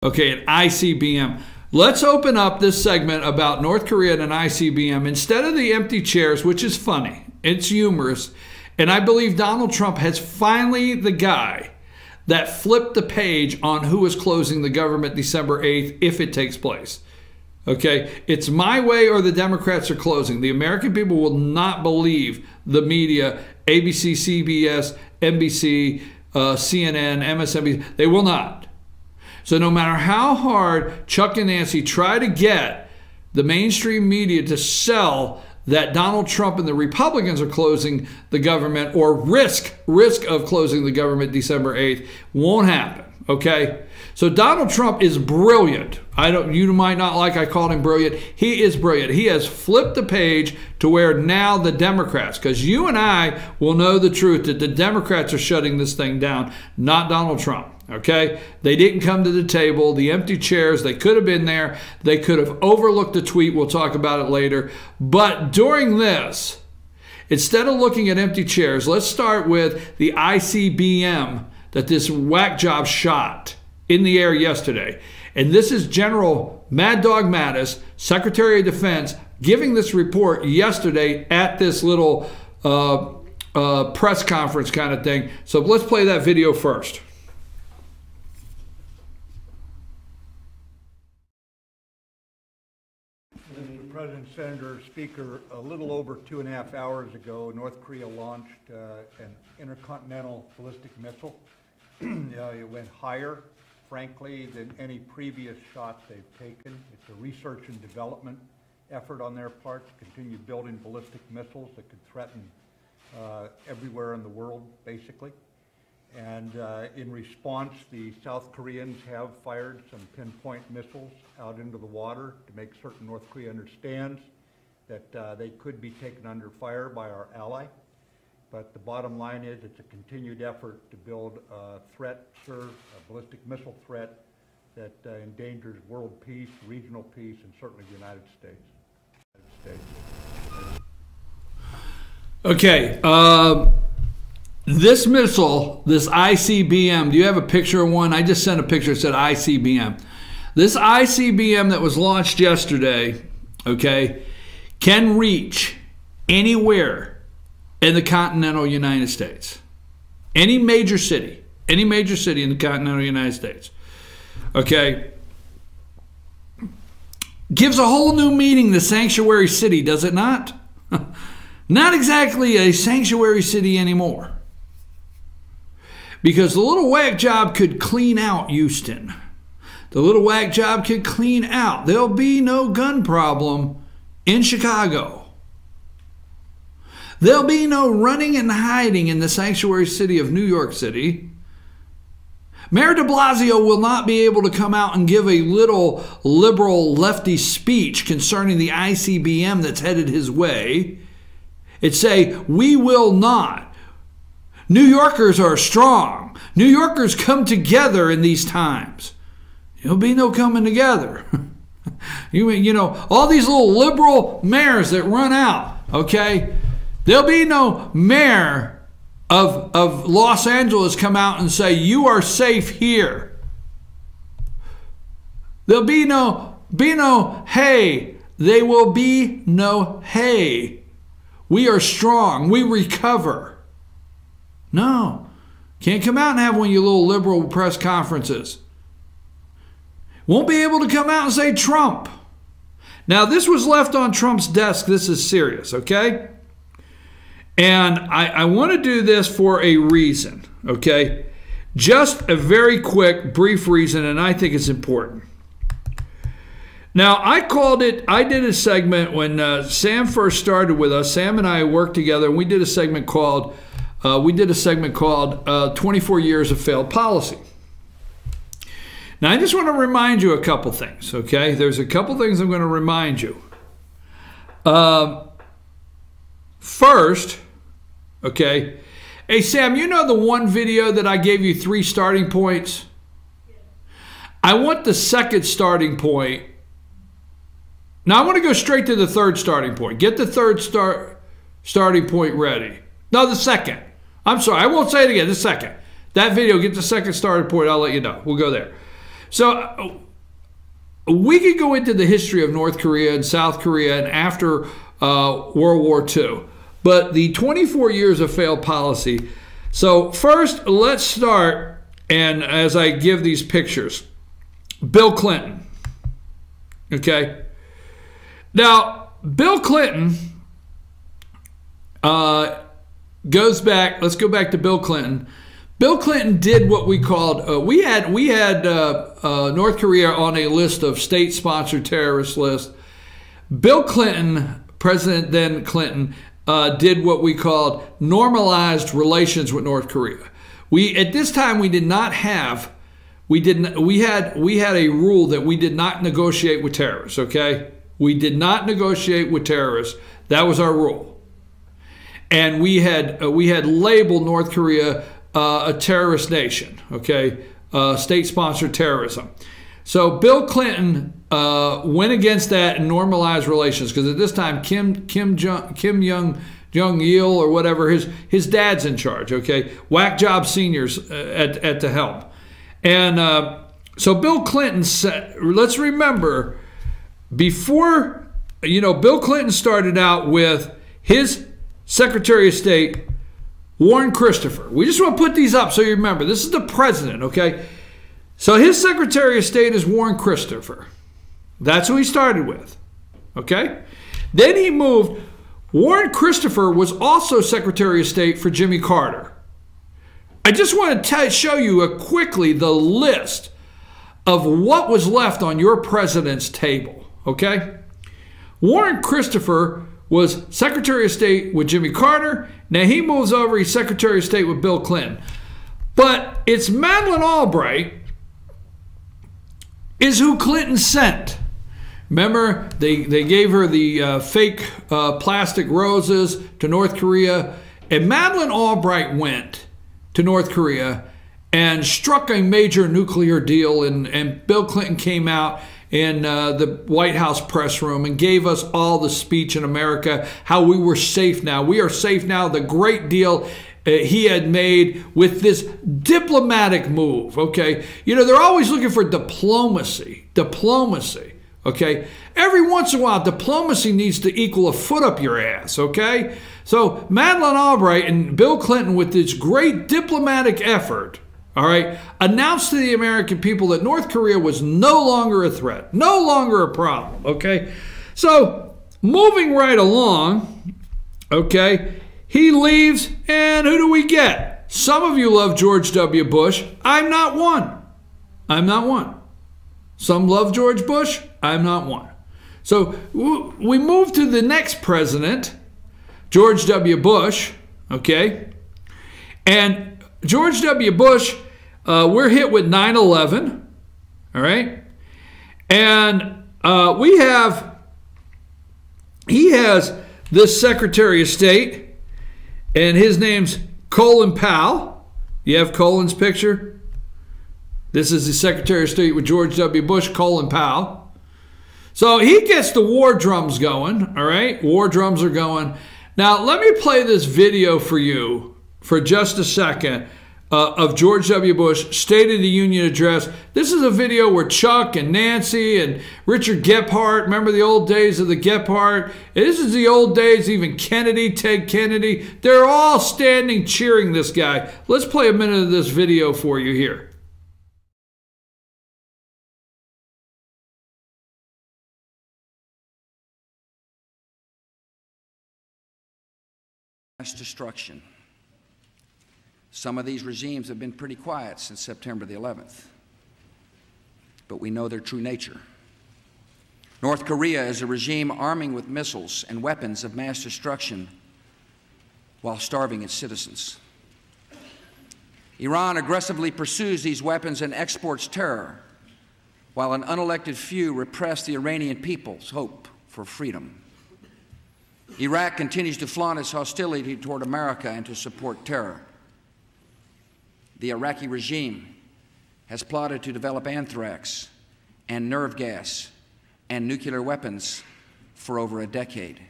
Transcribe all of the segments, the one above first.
Okay, an ICBM. Let's open up this segment about North Korea and an ICBM. Instead of the empty chairs, which is funny, it's humorous, and I believe Donald Trump has finally the guy that flipped the page on who is closing the government December 8th if it takes place. Okay, it's my way or the Democrats are closing. The American people will not believe the media, ABC, CBS, NBC, CNN, MSNBC. They will not. So no matter how hard Chuck and Nancy try to get the mainstream media to sell that Donald Trump and the Republicans are closing the government or risk of closing the government December 8th, won't happen. Okay? So Donald Trump is brilliant. You might not like I called him brilliant. He is brilliant. He has flipped the page to where now the Democrats, because you and I will know the truth that the Democrats are shutting this thing down, not Donald Trump. Okay? They didn't come to the table. The empty chairs, they could have been there. They could have overlooked the tweet. We'll talk about it later. But during this, instead of looking at empty chairs, let's start with the ICBM that this whack job shot in the air yesterday. And this is General Mad Dog Mattis, Secretary of Defense, giving this report yesterday at this little press conference kind of thing. So let's play that video first. Mr. President, Senator, Speaker, a little over 2.5 hours ago, North Korea launched an intercontinental ballistic missile. It went higher, frankly, than any previous shot they've taken. It's a research and development effort on their part to continue building ballistic missiles that could threaten everywhere in the world, basically. And in response, the South Koreans have fired some pinpoint missiles out into the water to make certain North Korea understands that they could be taken under fire by our ally. But the bottom line is it's a continued effort to build a threat, sir, a ballistic missile threat that endangers world peace, regional peace, and certainly the United States. Okay. This missile, this ICBM, do you have a picture of one? I just sent a picture that said ICBM. This ICBM that was launched yesterday, okay, can reach anywhere in the continental United States. Any major city in the continental United States. Okay. Gives a whole new meaning to sanctuary city, does it not? Not exactly a sanctuary city anymore. Because the little whack job could clean out Houston. The little whack job could clean out. There'll be no gun problem in Chicago. There'll be no running and hiding in the sanctuary city of New York City. Mayor de Blasio will not be able to come out and give a little liberal lefty speech concerning the ICBM that's headed his way. It's say, we will not. New Yorkers are strong. New Yorkers come together in these times. There'll be no coming together. You know, all these little liberal mayors that run out, okay? There'll be no mayor of Los Angeles come out and say, you are safe here. There'll be no hey. There will be no hey. We are strong. We recover. No. Can't come out and have one of your little liberal press conferences. Won't be able to come out and say Trump. Now, this was left on Trump's desk. This is serious, okay? And I want to do this for a reason, okay? Just a very quick, brief reason, and I think it's important. Now, I did a segment when Sam first started with us. Sam and I worked together, and we did a segment called 24 Years of Failed Policy. Now, I just want to remind you a couple things, okay? There's a couple things I'm going to remind you. First, okay, hey, Sam, you know the one video that I gave you 3 starting points? I want the second starting point. Now, I want to go straight to the third starting point. Get the third starting point ready. No, the second. I'm sorry, I won't say it again, the second. That video, get the second starting point, I'll let you know. We'll go there. So we could go into the history of North Korea and South Korea and after World War II, but the 24 years of failed policy. So first, let's start, and as I give these pictures, Bill Clinton. Okay. Now, Bill Clinton goes back. Let's go back to Bill Clinton. Bill Clinton did what we called. We had North Korea on a list of state-sponsored terrorist list. Bill Clinton, President then Clinton, did what we called normalized relations with North Korea. At this time we did not have. We had a rule that we did not negotiate with terrorists. Okay, we did not negotiate with terrorists. That was our rule, and we had labeled North Korea a terrorist nation. Okay, state-sponsored terrorism. So Bill Clinton went against that and normalized relations, because at this time Kim Jong-il or whatever, his dad's in charge. Okay, whack job seniors at the helm. And so Bill Clinton said, let's remember, before, Bill Clinton started out with his Secretary of State, Warren Christopher. We just want to put these up so you remember. This is the president, okay? So his Secretary of State is Warren Christopher. That's who he started with, okay? Then he moved. Warren Christopher was also Secretary of State for Jimmy Carter. I just want to show you quickly the list of what was left on your president's table, okay? Warren Christopher was Secretary of State with Jimmy Carter. Now he moves over, he's Secretary of State with Bill Clinton. But it's Madeleine Albright is who Clinton sent. Remember, they gave her the fake plastic roses to North Korea. And Madeleine Albright went to North Korea and struck a major nuclear deal. And Bill Clinton came out in the White House press room and gave us all the speech in America, how we were safe now. We are safe now. The great deal he had made with this diplomatic move, okay? They're always looking for diplomacy, okay? Every once in a while, diplomacy needs to equal a foot up your ass, okay? So Madeleine Albright and Bill Clinton, with this great diplomatic effort, all right, announced to the American people that North Korea was no longer a threat, no longer a problem, okay? So moving right along, okay, he leaves, and who do we get? Some of you love George W. Bush. I'm not one. I'm not one. Some love George Bush. I'm not one. So we move to the next president, George W. Bush, okay? And George W. Bush, we're hit with 9/11, all right? And he has this Secretary of State, and his name's Colin Powell. You have Colin's picture? This is the Secretary of State with George W. Bush, Colin Powell. So he gets the war drums going, all right? War drums are going. Now, let me play this video for you for just a second of George W. Bush State of the Union address. This is a video where Chuck and Nancy and Richard Gephardt, remember the old days of the Gephardt? This is the old days, even Kennedy, Ted Kennedy. They're all standing cheering this guy. Let's play a minute of this video for you here. Mass destruction. Some of these regimes have been pretty quiet since September the 11th, but we know their true nature. North Korea is a regime arming with missiles and weapons of mass destruction while starving its citizens. Iran aggressively pursues these weapons and exports terror, while an unelected few repress the Iranian people's hope for freedom. Iraq continues to flaunt its hostility toward America and to support terror. The Iraqi regime has plotted to develop anthrax and nerve gas and nuclear weapons for over a decade.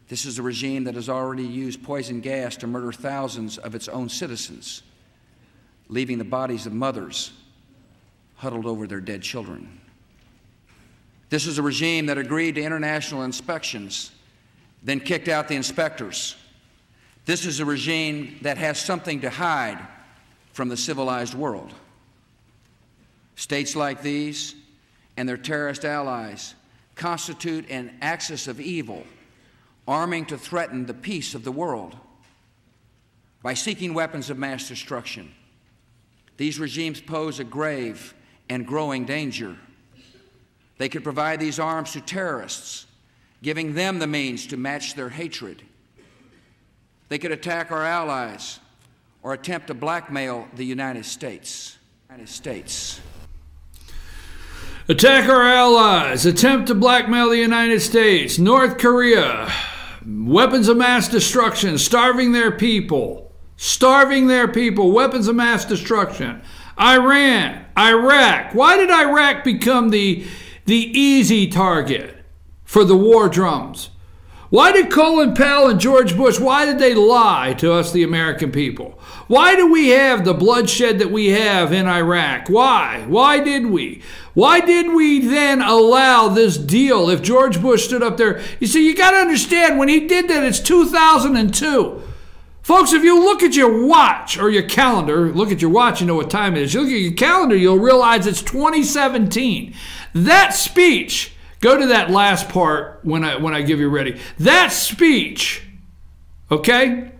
This is a regime that has already used poison gas to murder thousands of its own citizens, leaving the bodies of mothers huddled over their dead children. This is a regime that agreed to international inspections, then kicked out the inspectors. This is a regime that has something to hide from the civilized world. States like these and their terrorist allies constitute an axis of evil, arming to threaten the peace of the world. By seeking weapons of mass destruction, these regimes pose a grave and growing danger. They could provide these arms to terrorists, giving them the means to match their hatred. They could attack our allies or attempt to blackmail the United States. Attack our allies, attempt to blackmail the United States, North Korea, weapons of mass destruction, starving their people, weapons of mass destruction. Iran, Iraq. Why did Iraq become the easy target for the war drums? Why did Colin Powell and George Bush, why did they lie to us, the American people? Why do we have the bloodshed that we have in Iraq? Why? Why did we? Why did we then allow this deal if George Bush stood up there? You see, you got to understand, when he did that, it's 2002. Folks, if you look at your watch or your calendar, look at your watch, you know what time it is. You look at your calendar, you'll realize it's 2017. That speech, go to that last part when I give you ready. That speech, okay,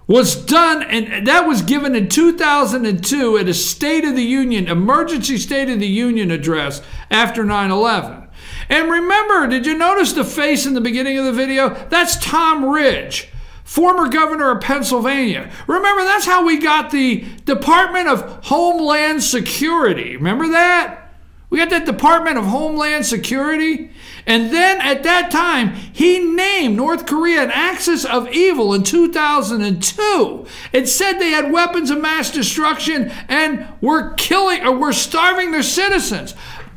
was done, and that was given in 2002 at a State of the Union, emergency State of the Union address after 9/11. And remember, did you notice the face in the beginning of the video? That's Tom Ridge, former governor of Pennsylvania. Remember, that's how we got the Department of Homeland Security. Remember that? We got that Department of Homeland Security. And then at that time, he named North Korea an axis of evil in 2002. It said they had weapons of mass destruction and were killing or were starving their citizens.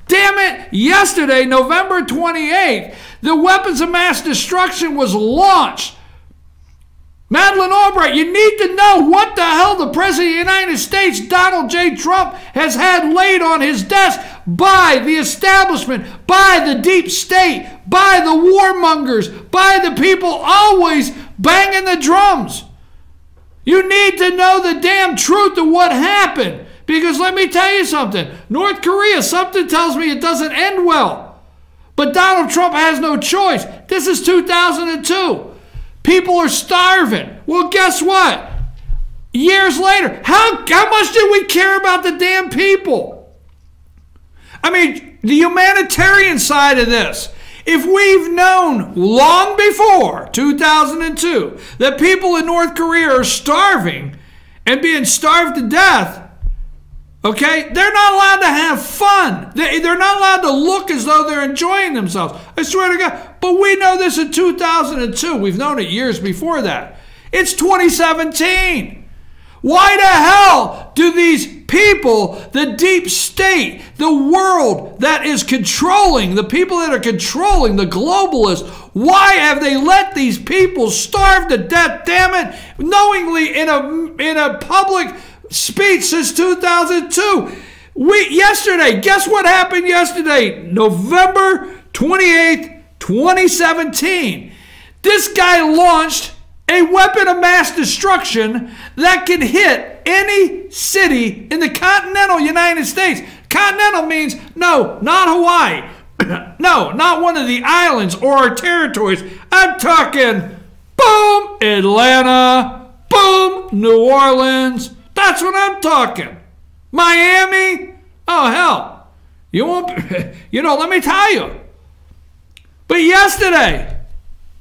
Damn it, yesterday, November 28th, the weapons of mass destruction was launched. Madeleine Albright, you need to know what the hell the President of the United States, Donald J. Trump, has had laid on his desk by the establishment, by the deep state, by the warmongers, by the people always banging the drums. You need to know the damn truth of what happened. Because let me tell you something. North Korea, something tells me it doesn't end well. But Donald Trump has no choice. This is 2002. People are starving. Well, guess what? Years later, how much did we care about the damn people? I mean, the humanitarian side of this. If we've known long before 2002 that people in North Korea are starving and being starved to death, okay, they're not allowed to have fun. They're not allowed to look as though they're enjoying themselves. I swear to God. But we know this in 2002. We've known it years before that. It's 2017. Why the hell do these people, the deep state, the world that is controlling, the people that are controlling, the globalists, why have they let these people starve to death, damn it, knowingly in a public speech since 2002? Yesterday, guess what happened yesterday? November 28th, 2017. This guy launched a weapon of mass destruction that can hit any city in the continental United States. Continental means, no, not Hawaii. No, not one of the islands or our territories. I'm talking, boom, Atlanta, boom, New Orleans. That's what I'm talking. Miami? Oh, hell. You won't, let me tell you. But yesterday,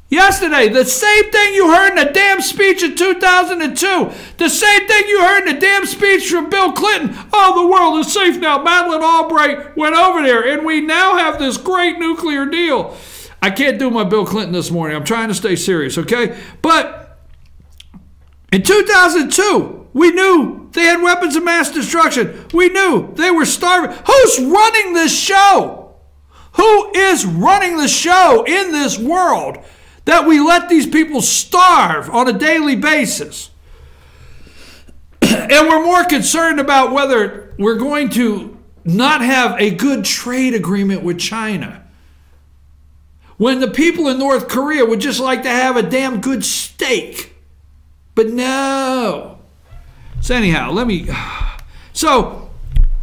the same thing you heard in the damn speech in 2002, the same thing you heard in the damn speech from Bill Clinton, oh, the world is safe now. Madeleine Albright went over there, and we now have this great nuclear deal. I can't do my Bill Clinton this morning. I'm trying to stay serious, okay? But in 2002, we knew they had weapons of mass destruction. We knew they were starving. Who's running this show? Who is running the show in this world that we let these people starve on a daily basis? And we're more concerned about whether we're going to not have a good trade agreement with China, when the people in North Korea would just like to have a damn good steak. But no. So anyhow, so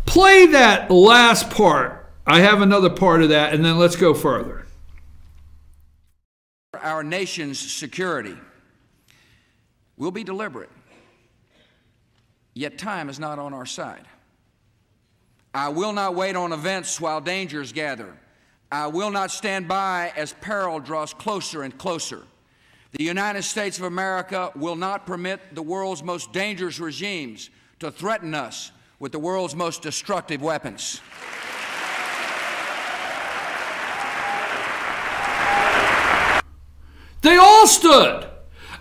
play that last part. I have another part of that, and then let's go further. Our nation's security will be deliberate, yet time is not on our side. I will not wait on events while dangers gather. I will not stand by as peril draws closer and closer. The United States of America will not permit the world's most dangerous regimes to threaten us with the world's most destructive weapons. They all stood.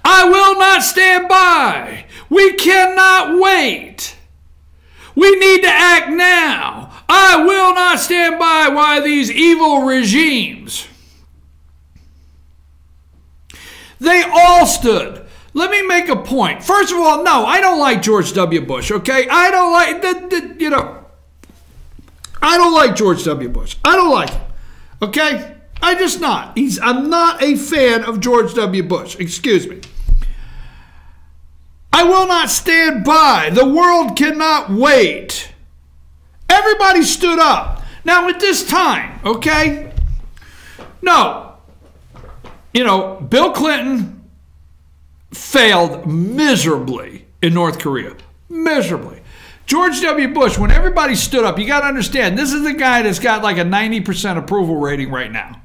I will not stand by. We cannot wait. We need to act now. I will not stand by while these evil regimes. They all stood. Let me make a point. First of all, no, I don't like George W. Bush, okay? I don't like, I don't like George W. Bush. I don't like him, okay? I'm just not. I'm not a fan of George W. Bush. Excuse me. I will not stand by. The world cannot wait. Everybody stood up. Now at this time, okay? No. Bill Clinton failed miserably in North Korea. Miserably. George W. Bush, when everybody stood up, you got to understand, this is the guy that's got like a 90% approval rating right now.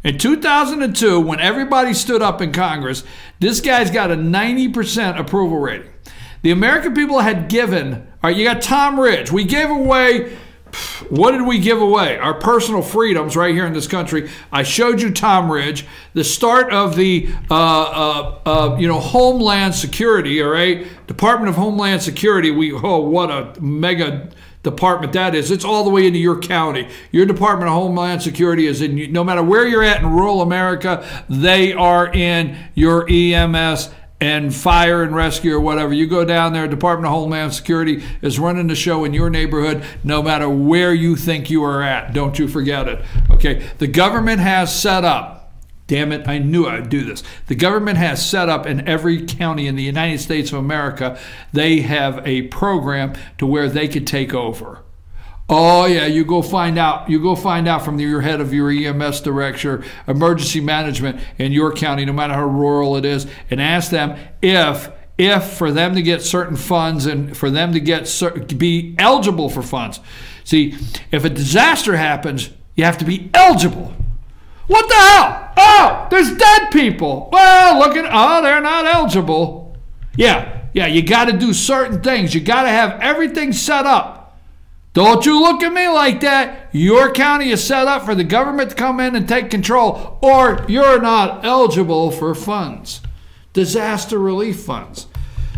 In 2002, when everybody stood up in Congress, this guy's got a 90% approval rating. The American people had given, all right, you got Tom Ridge. We gave away, what did we give away? Our personal freedoms right here in this country. I showed you Tom Ridge, the start of the, Homeland Security, all right? Department of Homeland Security, what a mega department that is. It's all the way into your county. Your Department of Homeland Security is in, no matter where you're at in rural America, they are in your EMS and fire and rescue or whatever. You go down there, Department of Homeland Security is running the show in your neighborhood no matter where you think you are at. Don't you forget it. Okay, the government has set up, damn it, I knew I'd do this. The government has set up in every county in the United States of America, they have a program to where they could take over. Oh yeah, you go find out. You go find out from your head of your EMS director, emergency management in your county, no matter how rural it is, and ask them if for them to get certain funds and for them to be eligible for funds. See, if a disaster happens, you have to be eligible. What the hell? Oh, there's dead people. Well, they're not eligible. Yeah, you got to do certain things. You got to have everything set up. Don't you look at me like that. Your county is set up for the government to come in and take control, or you're not eligible for funds, disaster relief funds.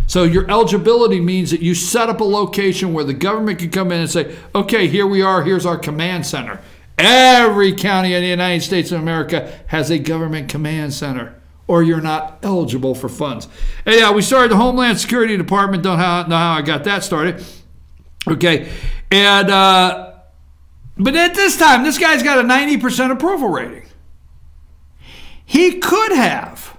So your eligibility means that you set up a location where the government can come in and say, okay, here we are, here's our command center. Every county in the United States of America has a government command center, or you're not eligible for funds. And yeah, we started the Homeland Security Department. Don't know how I got that started. Okay, and but at this time, this guy's got a 90% approval rating. He could have.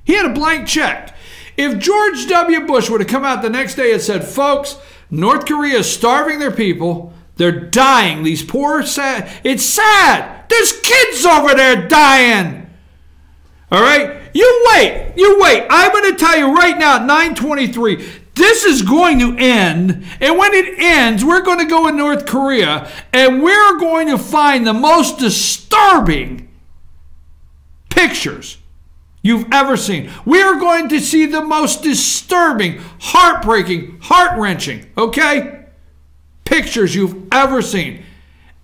He had a blank check. If George W. Bush would have come out the next day and said, folks, North Korea is starving their people. They're dying. These poor, sad. It's sad. There's kids over there dying. All right? You wait. I'm going to tell you right now at 9:23, this is going to end, and when it ends, we're going to go in North Korea, and we're going to find the most disturbing pictures you've ever seen. We're going to see the most disturbing, heartbreaking, heart-wrenching, okay, pictures you've ever seen.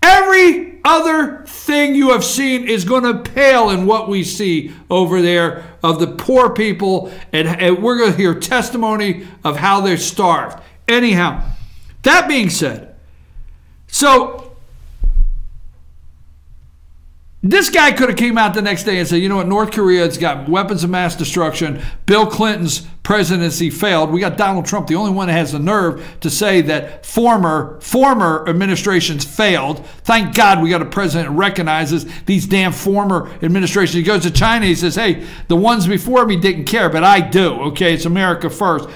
Every other thing you have seen is going to pale in what we see over there of the poor people, and we're going to hear testimony of how they're starved. Anyhow, that being said, so This guy could have came out the next day and said, you know what, North Korea's got weapons of mass destruction. Bill Clinton's presidency failed. We got Donald Trump, the only one that has the nerve to say that former administrations failed. Thank God we got a president that recognizes these damn former administrations. He goes to China, he says, hey, the ones before me didn't care, but I do. Okay, it's America first,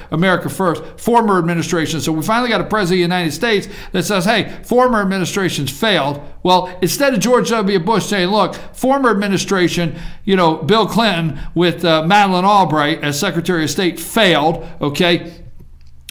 former administration. So we finally got a president of the United States that says, hey, former administrations failed. Well, instead of George W. Bush saying, look, former administration, you know, Bill Clinton with Madeleine Albright as Secretary of State failed, okay?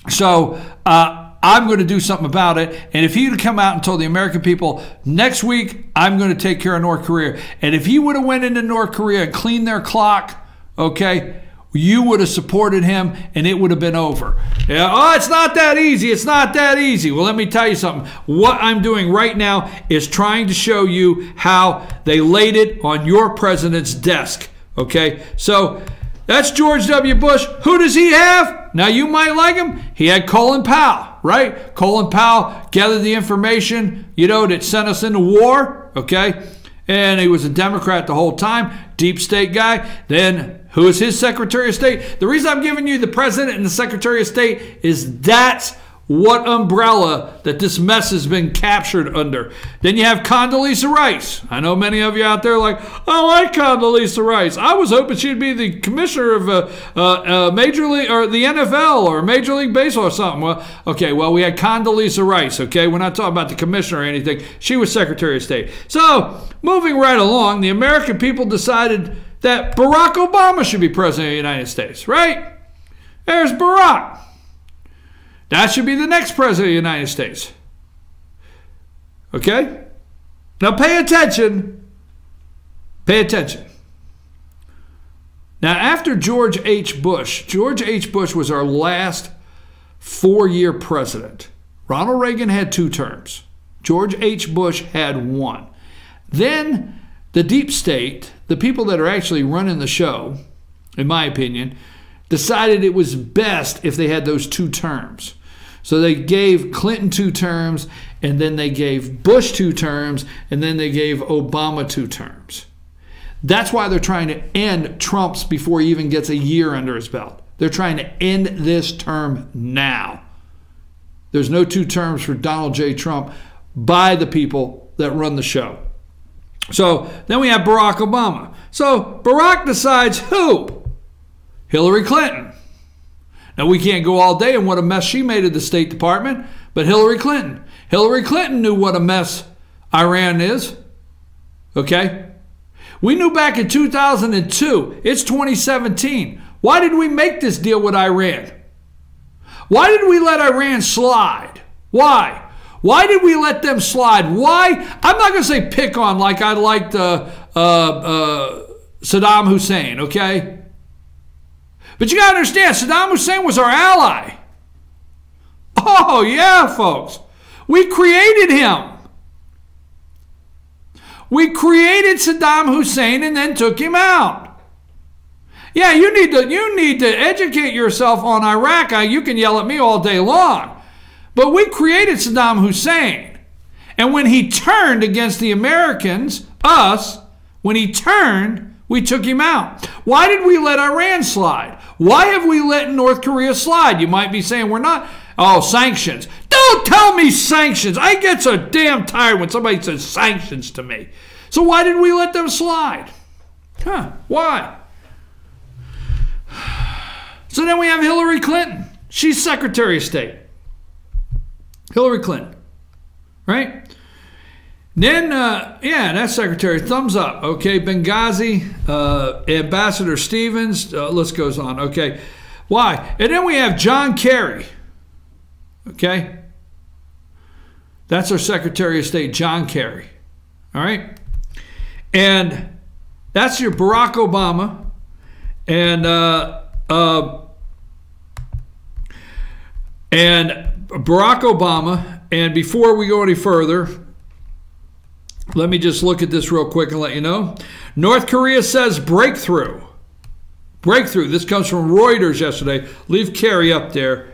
So I'm going to do something about it. And if he would have come out and told the American people, next week, I'm going to take care of North Korea. And if he would have went into North Korea and cleaned their clock, okay, you would have supported him and it would have been over. Yeah, oh, it's not that easy. It's not that easy. Well, let me tell you something. What I'm doing right now is trying to show you how they laid it on your president's desk. Okay, so that's George W. Bush. Who does he have? Now, you might like him. He had Colin Powell, right? Colin Powell gathered the information, you know, that sent us into war, okay? And he was a Democrat the whole time, deep state guy. Then who is his Secretary of State? The reason I'm giving you the President and the Secretary of State is that's what umbrella that this mess has been captured under. Then you have Condoleezza Rice. I know many of you out there are like, I like Condoleezza Rice. I was hoping she'd be the commissioner of Major League or the NFL or Major League Baseball or something. Well, okay, well, we had Condoleezza Rice, okay? We're not talking about the commissioner or anything. She was Secretary of State. So, moving right along, the American people decided that Barack Obama should be president of the United States, right? There's Barack. That should be the next president of the United States. Okay? Now pay attention. Pay attention. Now after George H. Bush was our last 4-year president. Ronald Reagan had 2 terms. George H. Bush had 1. Then the deep state, the people that are actually running the show, in my opinion, decided it was best if they had those 2 terms. So they gave Clinton 2 terms, and then they gave Bush 2 terms, and then they gave Obama 2 terms. That's why they're trying to end Trump's before he even gets a year under his belt. They're trying to end this term now. There's no 2 terms for Donald J. Trump by the people that run the show. So then we have Barack Obama. So Barack decides who? Hillary Clinton. Now, we can't go all day on what a mess she made of the State Department, but Hillary Clinton. Hillary Clinton knew what a mess Iran is. Okay? We knew back in 2002. It's 2017. Why did we make this deal with Iran? Why did we let Iran slide? Why? Why did we let them slide? Why? I'm not going to say pick on like I liked Saddam Hussein, okay? But you got to understand, Saddam Hussein was our ally. Oh, yeah, folks. We created him. We created Saddam Hussein and then took him out. Yeah, you need to educate yourself on Iraq. You can yell at me all day long. But we created Saddam Hussein. And when he turned against the Americans, us, when he turned, we took him out. Why did we let Iran slide? Why have we let North Korea slide? You might be saying we're not. Oh, sanctions. Don't tell me sanctions. I get so damn tired when somebody says sanctions to me. So why did we let them slide? Why? So then we have Hillary Clinton. She's Secretary of State. Hillary Clinton. Right? Then, that's Secretary. Thumbs up. Okay, Benghazi, Ambassador Stevens, list goes on. Okay, why? And then we have John Kerry. Okay? That's our Secretary of State, John Kerry. All right? And that's your Barack Obama. And Barack Obama. And before we go any further, let me just look at this real quick and let you know. North Korea says breakthrough. Breakthrough. This comes from Reuters yesterday. Leave Kerry up there.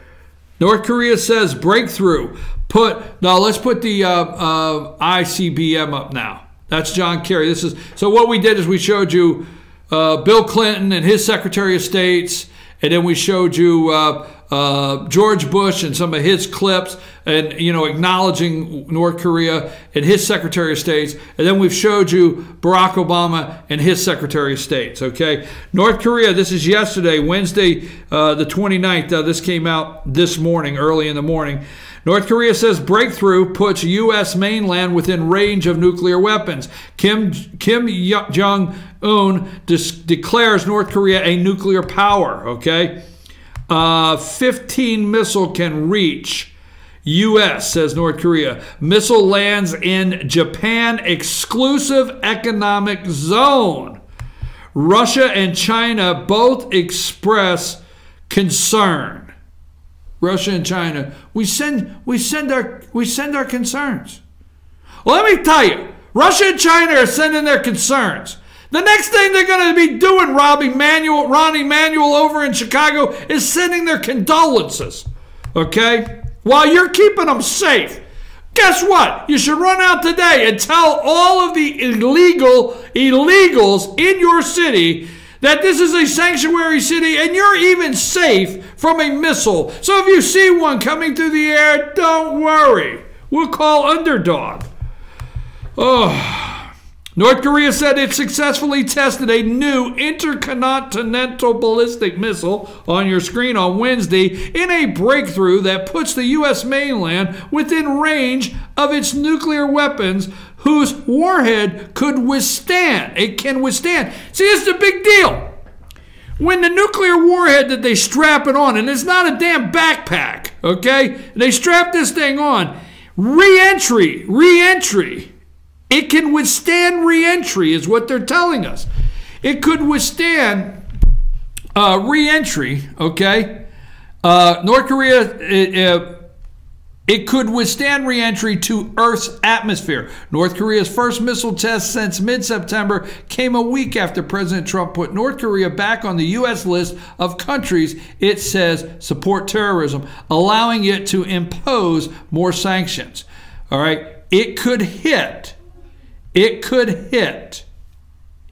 North Korea says breakthrough. Let's put the ICBM up now. That's John Kerry. So what we did is we showed you Bill Clinton and his Secretary of States, and then we showed you George Bush and some of his clips, and acknowledging North Korea and his Secretary of States, and then we've showed you Barack Obama and his Secretary of States. Okay, North Korea. This is yesterday, Wednesday, the 29th. This came out this morning, early in the morning. North Korea says breakthrough puts U.S. mainland within range of nuclear weapons. Kim Jong-un declares North Korea a nuclear power, okay? 15 missile can reach U.S., says North Korea. Missile lands in Japan exclusive economic zone. Russia and China both express concern. Russia and China, we send our concerns. Well, let me tell you, Russia and China are sending their concerns. The next thing they're going to be doing, Ronnie Manuel over in Chicago, is sending their condolences. Okay? While you're keeping them safe. Guess what? You should run out today and tell all of the illegals in your city that this is a sanctuary city and you're even safe from a missile. So if you see one coming through the air, don't worry. We'll call Underdog. North Korea said it successfully tested a new intercontinental ballistic missile on your screen on Wednesday in a breakthrough that puts the U.S. mainland within range of its nuclear weapons, whose warhead could withstand. It can withstand. See, it's the big deal. When the nuclear warhead that they strap it on, and it's not a damn backpack, okay? They strap this thing on. Re-entry. It can withstand re-entry is what they're telling us. It could withstand re-entry, okay? North Korea, it could withstand re-entry to Earth's atmosphere. North Korea's first missile test since mid-September came a week after President Trump put North Korea back on the U.S. list of countries it says support terrorism, allowing it to impose more sanctions. All right? It could hit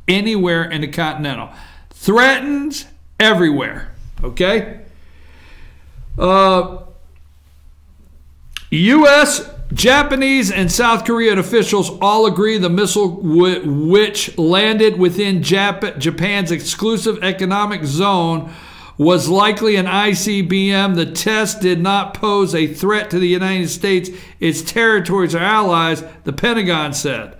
anywhere in the continental. Threatens everywhere. Okay? U.S., Japanese, and South Korean officials all agree the missile which landed within Japan's exclusive economic zone was likely an ICBM. The test did not pose a threat to the United States, its territories, or allies, the Pentagon said.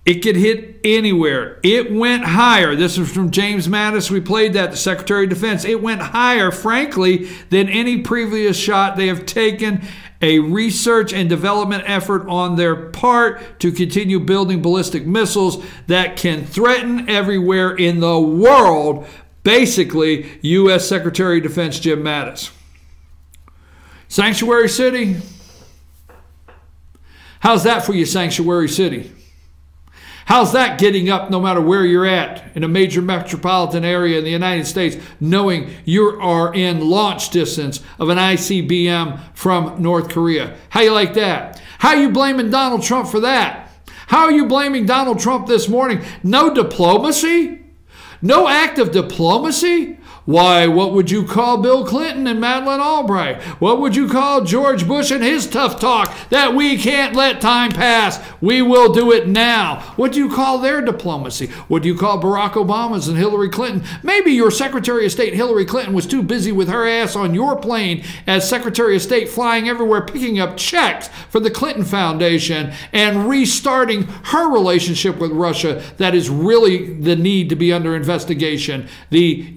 It could hit anywhere. It went higher. This is from James Mattis. We played that, the Secretary of Defense. It went higher, frankly, than any previous shot. They have taken a research and development effort on their part to continue building ballistic missiles that can threaten everywhere in the world. Basically, U.S. Secretary of Defense Jim Mattis. Sanctuary city? How's that for you, sanctuary city? How's that getting up no matter where you're at in a major metropolitan area in the United States, knowing you are in launch distance of an ICBM from North Korea? How you like that? How are you blaming Donald Trump for that? How are you blaming Donald Trump this morning? No diplomacy? No act of diplomacy? Why, what would you call Bill Clinton and Madeleine Albright? What would you call George Bush and his tough talk that we can't let time pass? We will do it now. What do you call their diplomacy? What do you call Barack Obama's and Hillary Clinton? Maybe your Secretary of State Hillary Clinton was too busy with her ass on your plane as Secretary of State, flying everywhere, picking up checks for the Clinton Foundation and restarting her relationship with Russia that is really the need to be under investigation. The,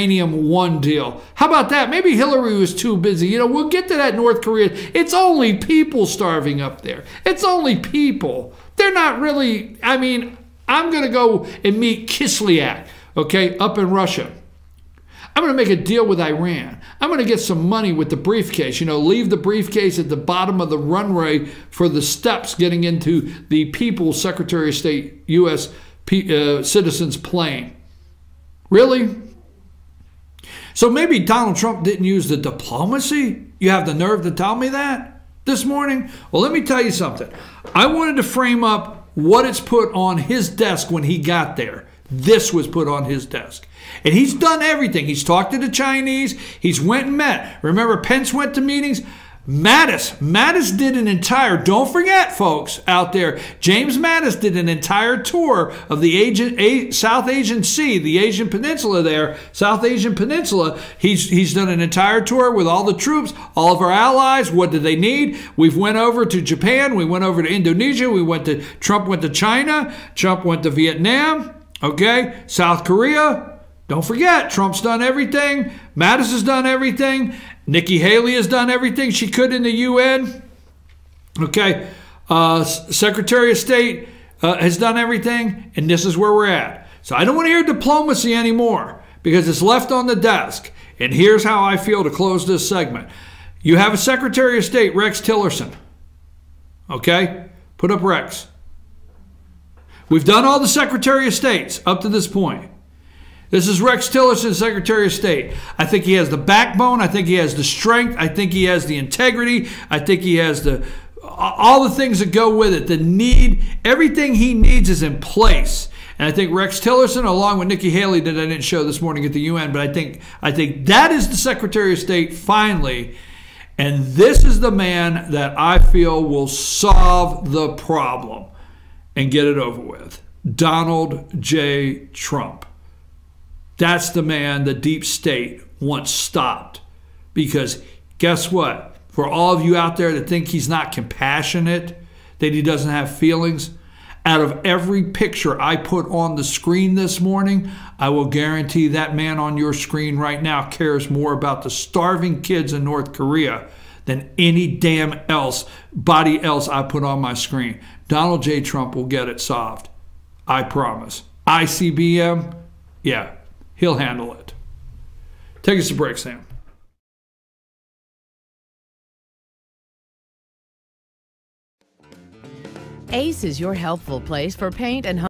Uranium One deal. How about that? Maybe Hillary was too busy. We'll get to that North Korea. It's only people starving up there. It's only people. They're not really, I'm going to go and meet Kislyak, okay, up in Russia. I'm going to make a deal with Iran. I'm going to get some money with the briefcase. Leave the briefcase at the bottom of the runway for the steps getting into the People's Secretary of State U.S. citizens plane. Really? So maybe Donald Trump didn't use the diplomacy? You have the nerve to tell me that this morning? Well, let me tell you something. I wanted to frame up what it's put on his desk when he got there. This was put on his desk. And he's done everything. He's talked to the Chinese. He's went and met. Remember, Pence went to meetings. Mattis did an entire, don't forget, folks out there, James Mattis did an entire tour of the South Asian Sea, the Asian Peninsula there, South Asian Peninsula. He's done an entire tour with all the troops, all of our allies. What do they need? We've went over to Japan. We went over to Indonesia. Trump went to China. Trump went to Vietnam. Okay, South Korea. Don't forget, Trump's done everything. Mattis has done everything. Nikki Haley has done everything she could in the UN. Okay, Secretary of State has done everything, and this is where we're at. So I don't want to hear diplomacy anymore because it's left on the desk. And here's how I feel to close this segment. You have a Secretary of State, Rex Tillerson. Okay, put up Rex. We've done all the Secretary of States up to this point. This is Rex Tillerson, Secretary of State. I think he has the backbone. I think he has the strength. I think he has the integrity. I think he has all the things that go with it. The need, everything he needs is in place. And I think Rex Tillerson, along with Nikki Haley, that I didn't show this morning at the UN, but I think that is the Secretary of State finally. And this is the man that I feel will solve the problem and get it over with. Donald J. Trump. That's the man the deep state wants stopped. Because guess what? For all of you out there that think he's not compassionate, that he doesn't have feelings, out of every picture I put on the screen this morning, I will guarantee that man on your screen right now cares more about the starving kids in North Korea than any damn body else I put on my screen. Donald J. Trump will get it solved. I promise. ICBM, yeah. He'll handle it. Take us a break, Sam. Ace is your helpful place for paint and home